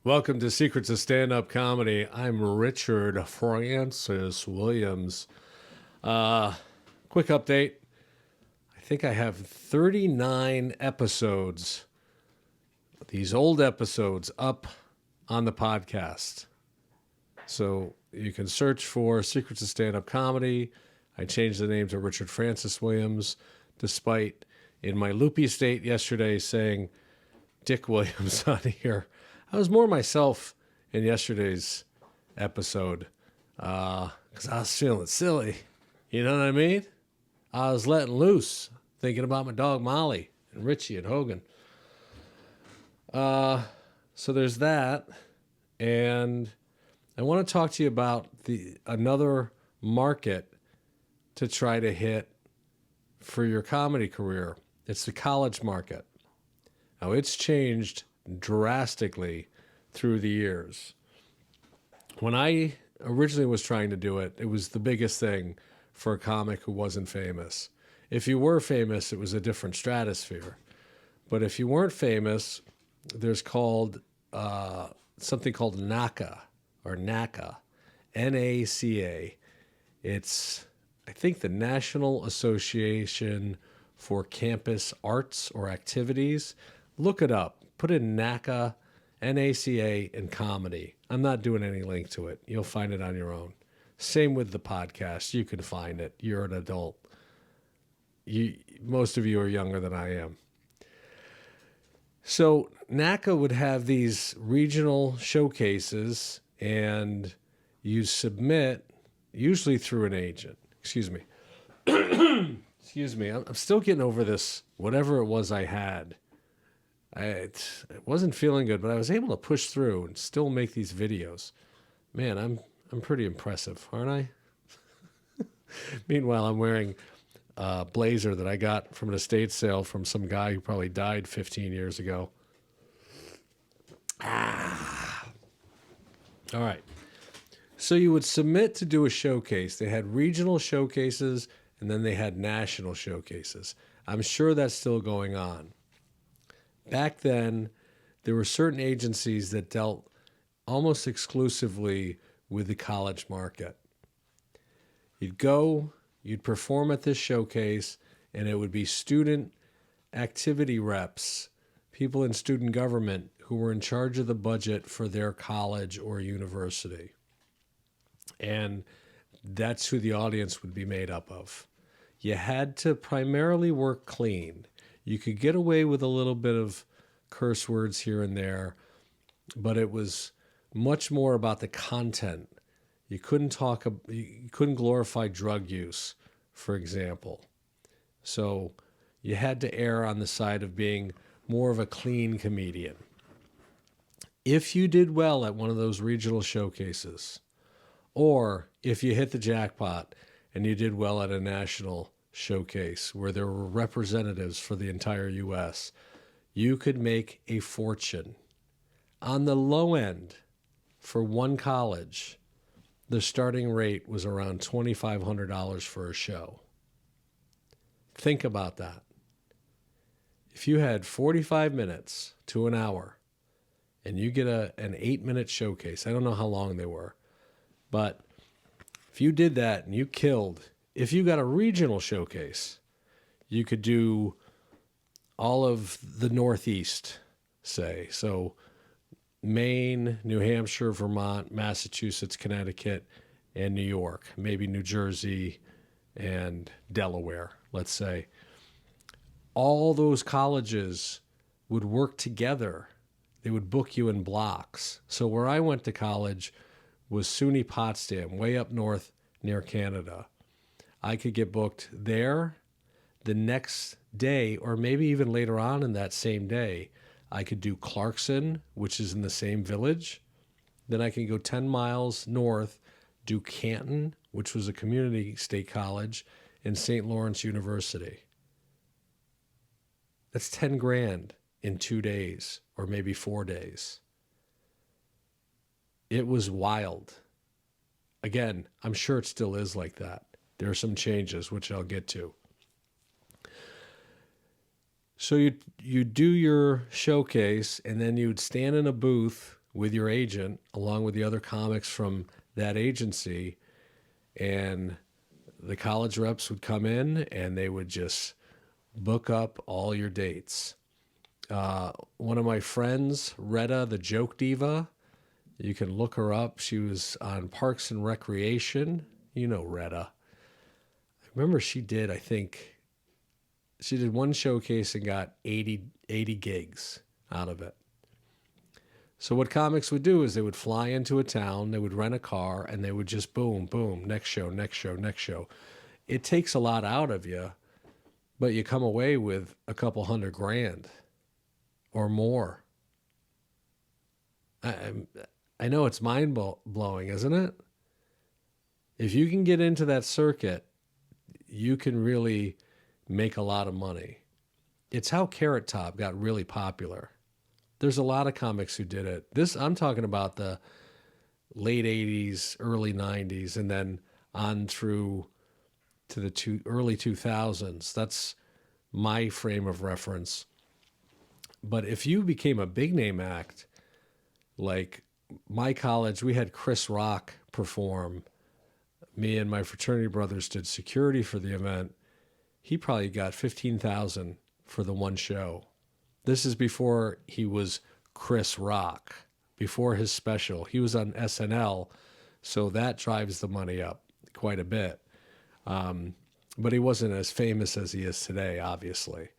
Welcome to Secrets of Stand-Up Comedy. I'm Richard Francis Williams. Uh, Quick update. I think I have 39 episodes, these old episodes, up on the podcast. So you can search for Secrets of Stand-Up Comedy. I changed the name to Richard Francis Williams, despite in my loopy state yesterday saying Dick Williams on here. I was more myself in yesterday's episode because I was feeling silly. You know what I mean? I was letting loose, thinking about my dog Molly and Richie and Hogan. So there's that. And I want to talk to you about another market to try to hit for your comedy career. It's the college market. Now, it's changed drastically through the years. When I originally was trying to do it, it was the biggest thing for a comic who wasn't famous. If you were famous, it was a different stratosphere. But if you weren't famous, there's something called NACA, or NACA, NACA. It's, I think, the National Association for Campus Arts or Activities. Look it up. Put in NACA, NACA, and comedy. I'm not doing any link to it. You'll find it on your own. Same with the podcast. You can find it. You're an adult. Most of you are younger than I am. So NACA would have these regional showcases, and you submit, usually through an agent. Excuse me. Excuse me. I'm still getting over this, whatever it was I had. It wasn't feeling good, but I was able to push through and still make these videos. Man, I'm pretty impressive, aren't I? Meanwhile, I'm wearing a blazer that I got from an estate sale from some guy who probably died 15 years ago. All right. So you would submit to do a showcase. They had regional showcases, and then they had national showcases. I'm sure that's still going on. Back then, there were certain agencies that dealt almost exclusively with the college market. You'd go, you'd perform at this showcase, and it would be student activity reps, people in student government who were in charge of the budget for their college or university. And that's who the audience would be made up of. You had to primarily work clean. You could get away with a little bit of curse words here and there, but it was much more about the content. You couldn't glorify drug use, for example. So you had to err on the side of being more of a clean comedian. If you did well at one of those regional showcases, or if you hit the jackpot and you did well at a national showcase where there were representatives for the entire U.S., you could make a fortune. On the low end, for one college, the starting rate was around $2,500 for a show. Think about that. If you had 45 minutes to an hour and you get an 8-minute showcase, I don't know how long they were, but if you did that and you killed, if you got a regional showcase, you could do all of the Northeast, say. So Maine, New Hampshire, Vermont, Massachusetts, Connecticut, and New York, maybe New Jersey and Delaware, let's say. All those colleges would work together. They would book you in blocks. So where I went to college was SUNY Potsdam, way up north near Canada. I could get booked there the next day, or maybe even later on in that same day. I could do Clarkson, which is in the same village. Then I can go 10 miles north, do Canton, which was a community state college, and St. Lawrence University. That's 10 grand in 2 days, or maybe 4 days. It was wild. Again, I'm sure it still is like that. There are some changes, which I'll get to. So you do your showcase, and then you'd stand in a booth with your agent, along with the other comics from that agency, and the college reps would come in and they would just book up all your dates. One of my friends, Retta, the joke diva, you can look her up. She was on Parks and Recreation. You know Retta. I remember I think, she did one showcase and got 80 gigs out of it. So what comics would do is they would fly into a town, they would rent a car, and they would just boom, boom, next show, next show, next show. It takes a lot out of you, but you come away with a couple $100,000 or more. I know it's mind blowing, isn't it? If you can get into that circuit, you can really make a lot of money. It's how Carrot Top got really popular. There's a lot of comics who did it. I'm talking about the late 80s, early 90s, and then on through to the early 2000s. That's my frame of reference. But if you became a big name act, like my college, we had Chris Rock perform. Me and my fraternity brothers did security for the event. He probably got $15,000 for the one show. This is before he was Chris Rock, before his special. He was on SNL, so that drives the money up quite a bit. But he wasn't as famous as he is today, obviously.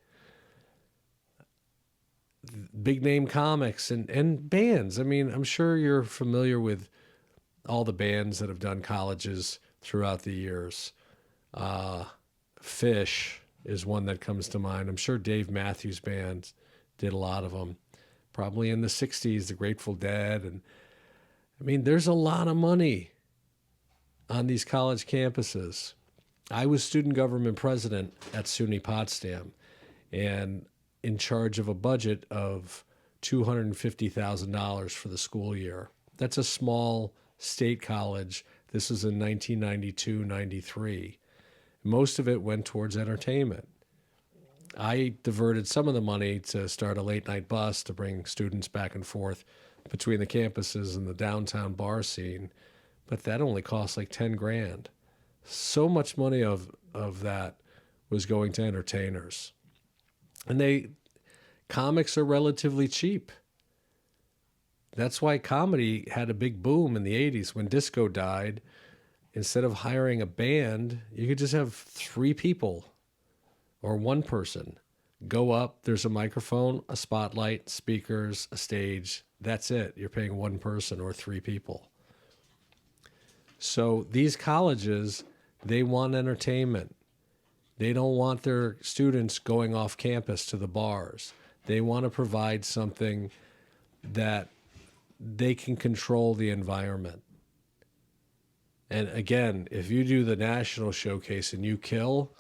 Big name comics and bands. I mean, I'm sure you're familiar with all the bands that have done colleges throughout the years. Fish is one that comes to mind. I'm sure Dave Matthews Band did a lot of them. Probably in the 60s, the Grateful Dead. And I mean, there's a lot of money on these college campuses. I was student government president at SUNY Potsdam and in charge of a budget of $250,000 for the school year. That's a small state college. This was in 1992, 93. Most of it went towards entertainment. I diverted some of the money to start a late night bus to bring students back and forth between the campuses and the downtown bar scene, but that only cost like $10,000. So much money of that was going to entertainers. And comics are relatively cheap. That's why comedy had a big boom in the 80s. When disco died, instead of hiring a band, you could just have 3 people or 1 person go up. There's a microphone, a spotlight, speakers, a stage. That's it. You're paying 1 person or 3 people. So these colleges, they want entertainment. They don't want their students going off campus to the bars. They want to provide something that they can control the environment. And again, if you do the national showcase and you kill,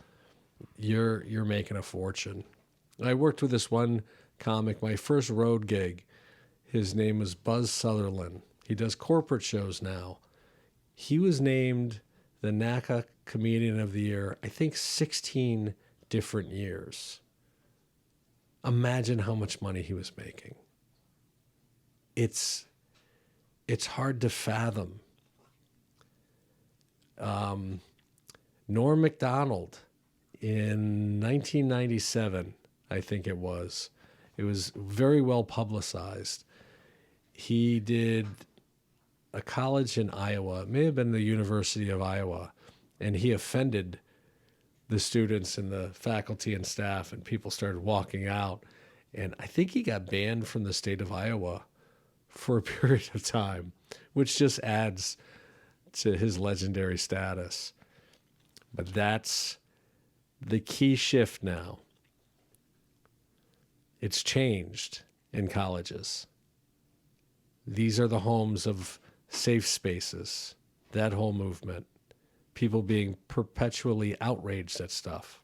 you're making a fortune. I worked with this one comic, my first road gig. His name was Buzz Sutherland. He does corporate shows now. He was named the NACA Comedian of the Year, I think 16 different years. Imagine how much money he was making. It's hard to fathom. Norm McDonald in 1997, I think it was. It was very well publicized. He did a college in Iowa. It may have been the University of Iowa. And he offended the students and the faculty and staff, and people started walking out. And I think he got banned from the state of Iowa for a period of time, which just adds to his legendary status. But that's the key shift now. It's changed in colleges. These are the homes of safe spaces, that whole movement, people being perpetually outraged at stuff.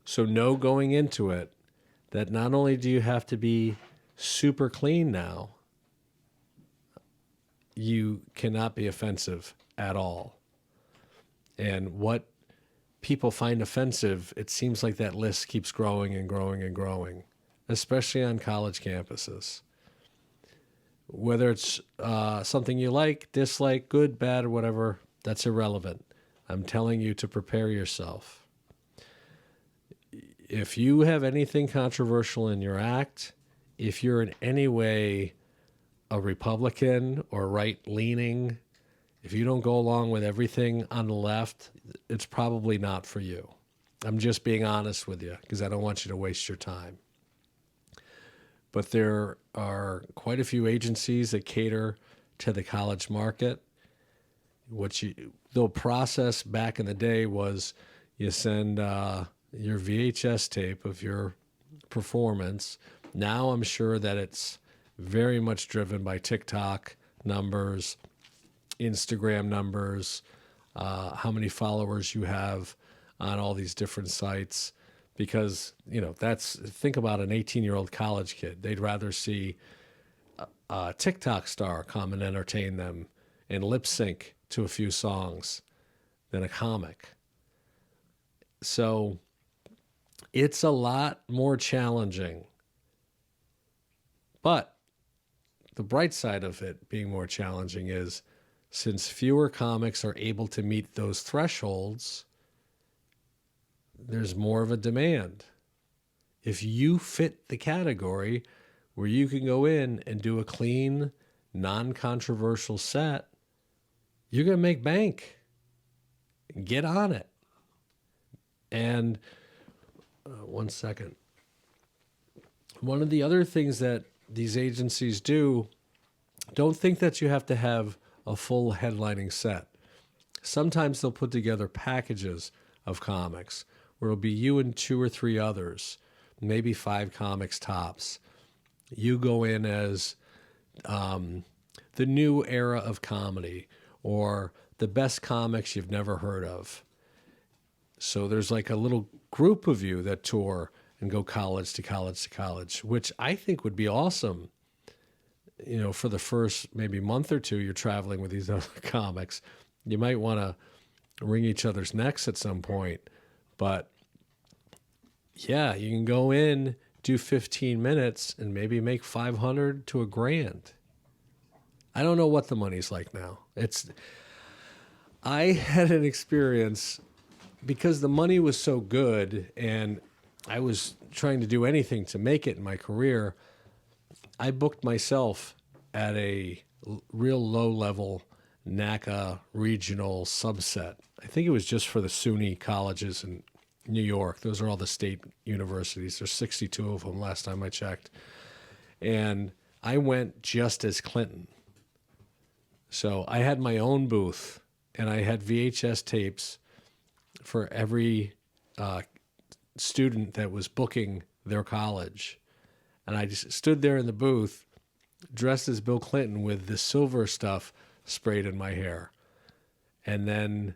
So know going into it that not only do you have to be super clean now, you cannot be offensive at all. And what people find offensive, it seems like that list keeps growing and growing and growing, especially on college campuses. Whether it's something you like, dislike, good, bad, or whatever, that's irrelevant. I'm telling you to prepare yourself. If you have anything controversial in your act, if you're in any way a Republican or right leaning, if you don't go along with everything on the left, it's probably not for you. I'm just being honest with you because I don't want you to waste your time. But there are quite a few agencies that cater to the college market. The process back in the day was you send your VHS tape of your performance. Now I'm sure that it's very much driven by TikTok numbers, Instagram numbers, how many followers you have on all these different sites. Because, think about an 18-year-old college kid. They'd rather see a TikTok star come and entertain them and lip sync to a few songs than a comic. So it's a lot more challenging. But the bright side of it being more challenging is since fewer comics are able to meet those thresholds, there's more of a demand. If you fit the category where you can go in and do a clean, non-controversial set, you're going to make bank. Get on it. And one second. One of the other things that these agencies do, don't think that you have to have a full headlining set. Sometimes they'll put together packages of comics where it'll be you and 2 or 3 others, maybe 5 comics tops. You go in as the new era of comedy or the best comics you've never heard of. So there's like a little group of you that tour and go college to college to college, which I think would be awesome. For the first maybe month or two, you're traveling with these other comics. You might want to wring each other's necks at some point. But yeah, you can go in, do 15 minutes, and maybe make $500 to $1,000. I don't know what the money's like now. I had an experience because the money was so good and I was trying to do anything to make it in my career. I booked myself at a real low-level NACA regional subset. I think it was just for the SUNY colleges in New York. Those are all the state universities. There's 62 of them last time I checked. And I went just as Clinton. So I had my own booth, and I had VHS tapes for every student that was booking their college. And I just stood there in the booth dressed as Bill Clinton with the silver stuff sprayed in my hair. And then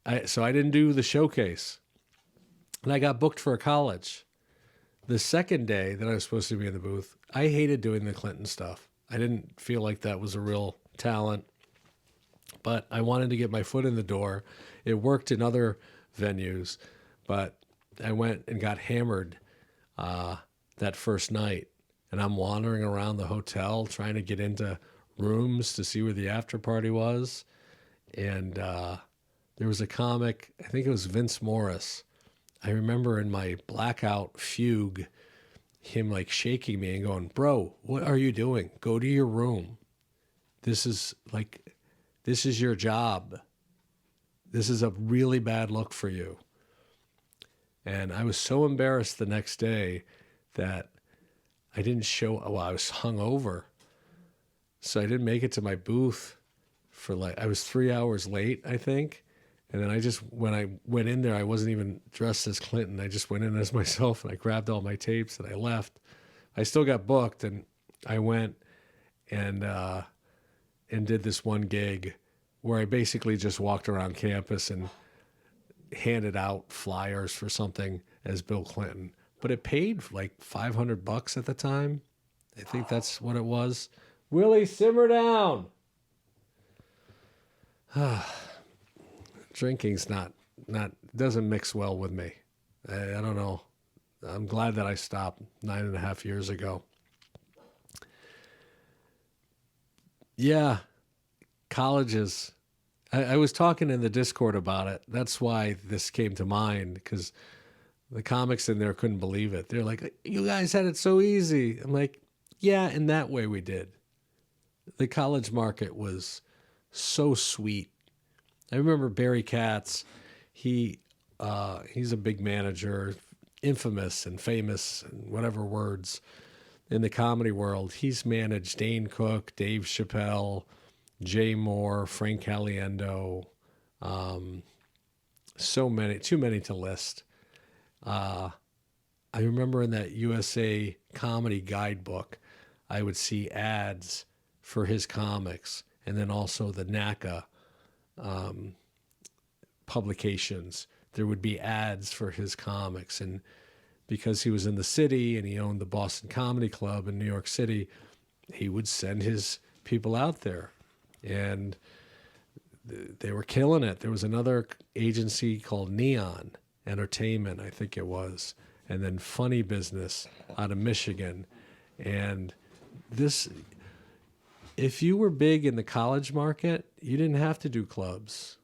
I didn't do the showcase. And I got booked for a college. The second day that I was supposed to be in the booth, I hated doing the Clinton stuff. I didn't feel like that was a real talent, but I wanted to get my foot in the door. It worked in other venues, but I went and got hammered that first night. And I'm wandering around the hotel trying to get into rooms to see where the after party was. And there was a comic, I think it was Vince Morris. I remember in my blackout fugue, him like shaking me and going, "Bro, what are you doing? Go to your room. This is your job. This is a really bad look for you." And I was so embarrassed the next day that I didn't show, I was hungover. So I didn't make it to my booth I was 3 hours late, I think. And then when I went in there, I wasn't even dressed as Clinton. I just went in as myself and I grabbed all my tapes and I left. I still got booked and I went and did this one gig where I basically just walked around campus and handed out flyers for something as Bill Clinton. But it paid like $500 at the time. I think that's what it was. Willie, simmer down. Drinking's not doesn't mix well with me. I don't know. I'm glad that I stopped 9.5 years ago. Yeah, colleges. I was talking in the Discord about it. That's why this came to mind, because the comics in there couldn't believe it. They're like, "You guys had it so easy." I'm like, "Yeah, in that way we did." The college market was so sweet. I remember Barry Katz. He's a big manager, infamous and famous and whatever words in the comedy world. He's managed Dane Cook, Dave Chappelle, Jay Moore, Frank Caliendo, so many, too many to list. Uh, I remember in that USA comedy guidebook, I would see ads for his comics, and then also the NACA publications. There would be ads for his comics, and because he was in the city and he owned the Boston Comedy Club in New York City, he would send his people out there, and they were killing it. There was another agency called Neon Entertainment, I think it was, and then Funny Business out of Michigan. And this, if you were big in the college market, you didn't have to do clubs.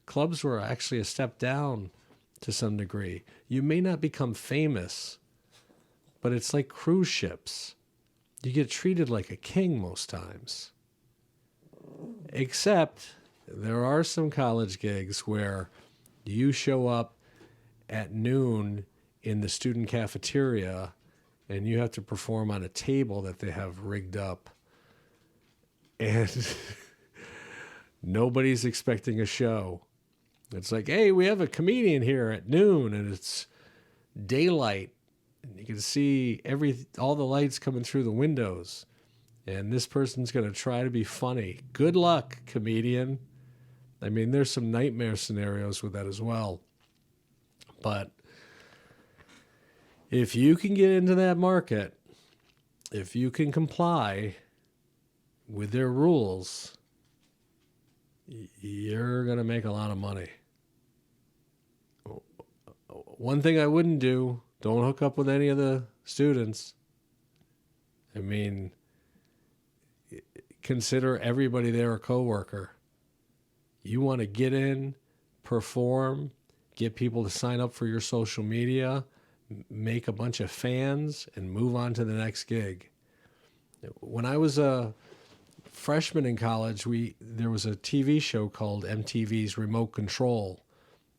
Clubs were actually a step down to some degree. You may not become famous, but it's like cruise ships. You get treated like a king most times. Except there are some college gigs where you show up at noon in the student cafeteria and you have to perform on a table that they have rigged up. And nobody's expecting a show. It's like, hey, we have a comedian here at noon, and it's daylight, and you can see all the lights coming through the windows, and this person's going to try to be funny. Good luck, comedian. I mean, there's some nightmare scenarios with that as well. But if you can get into that market, if you can comply with their rules, you're going to make a lot of money. One thing I wouldn't do, don't hook up with any of the students. I mean, consider everybody there a coworker. You want to get in, perform, get people to sign up for your social media, make a bunch of fans, and move on to the next gig. When I was a freshman in college, there was a TV show called MTV's Remote Control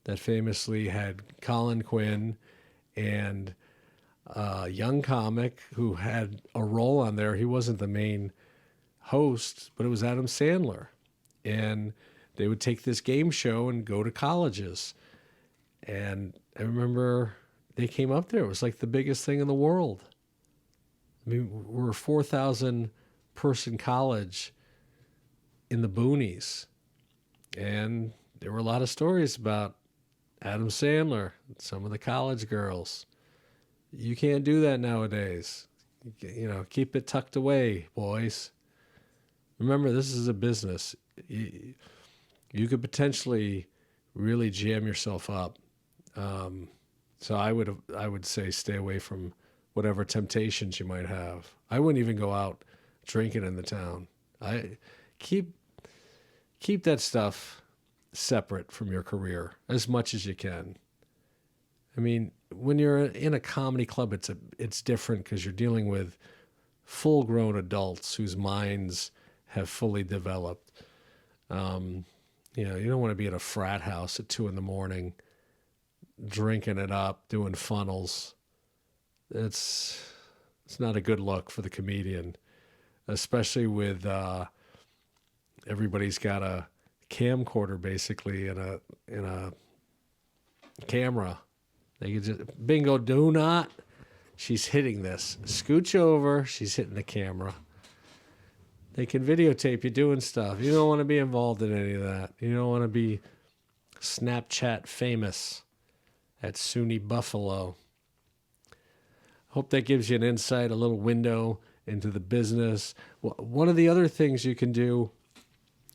that famously had Colin Quinn and a young comic who had a role on there. He wasn't the main host, but it was Adam Sandler. And they would take this game show and go to colleges. And I remember they came up there. It was like the biggest thing in the world. I mean, we're a 4,000 person college in the boonies. And there were a lot of stories about Adam Sandler, some of the college girls. You can't do that nowadays. You know, keep it tucked away, boys. Remember, this is a business. You could potentially really jam yourself up. So I would say stay away from whatever temptations you might have. I wouldn't even go out drinking in the town. I keep that stuff separate from your career as much as you can. I mean, when you're in a comedy club, it's different because you're dealing with full-grown adults whose minds have fully developed. You know, you don't want to be at a frat house at 2 a.m, drinking it up, doing funnels. It's not a good look for the comedian, especially with everybody's got a camcorder basically in a camera. They could just bingo, do not. She's hitting this. Scooch over. She's hitting the camera. They can videotape you doing stuff. You don't want to be involved in any of that. You don't want to be Snapchat famous at SUNY Buffalo. Hope that gives you an insight, a little window into the business. One of the other things you can do,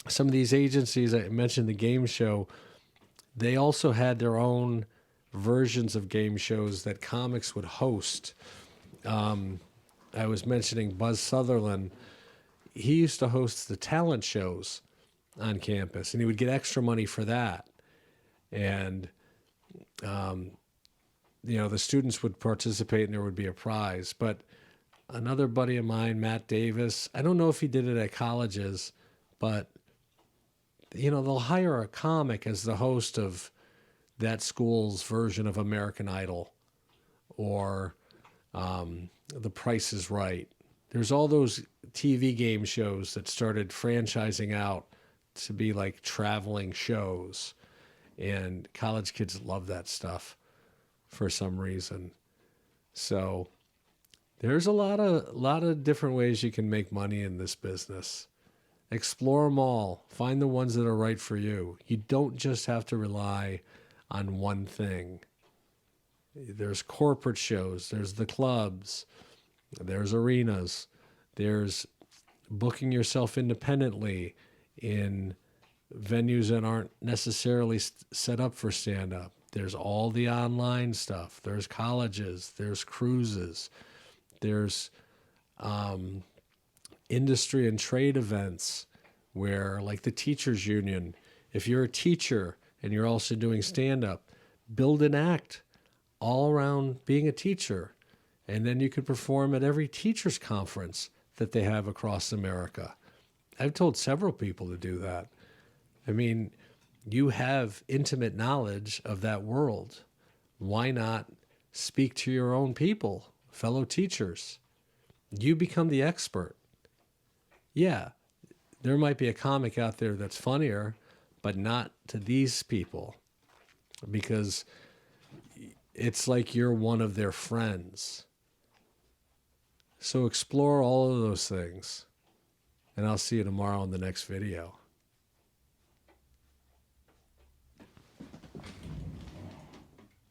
some of these agencies, I mentioned the game show, they also had their own versions of game shows that comics would host. I was mentioning Buzz Sutherland. he used to host the talent shows on campus, and he would get extra money for that. And the students would participate, and there would be a prize. But another buddy of mine, Matt Davis, I don't know if he did it at colleges, but they'll hire a comic as the host of that school's version of American Idol or The Price is Right. There's all those TV game shows that started franchising out to be like traveling shows, and college kids love that stuff for some reason. So there's a lot of different ways you can make money in this business. Explore them all. Find the ones that are right for you. You don't just have to rely on one thing. There's corporate shows, there's the clubs, there's arenas, there's booking yourself independently in venues that aren't necessarily set up for stand-up. There's all the online stuff. There's colleges, there's cruises, there's industry and trade events where, like the teachers union, if you're a teacher and you're also doing stand-up, build an act all around being a teacher. And then you could perform at every teachers conference that they have across America. I've told several people to do that. I mean, you have intimate knowledge of that world. Why not speak to your own people, fellow teachers? You become the expert. Yeah, there might be a comic out there that's funnier, but not to these people, because it's like you're one of their friends. So explore all of those things, and I'll see you tomorrow in the next video.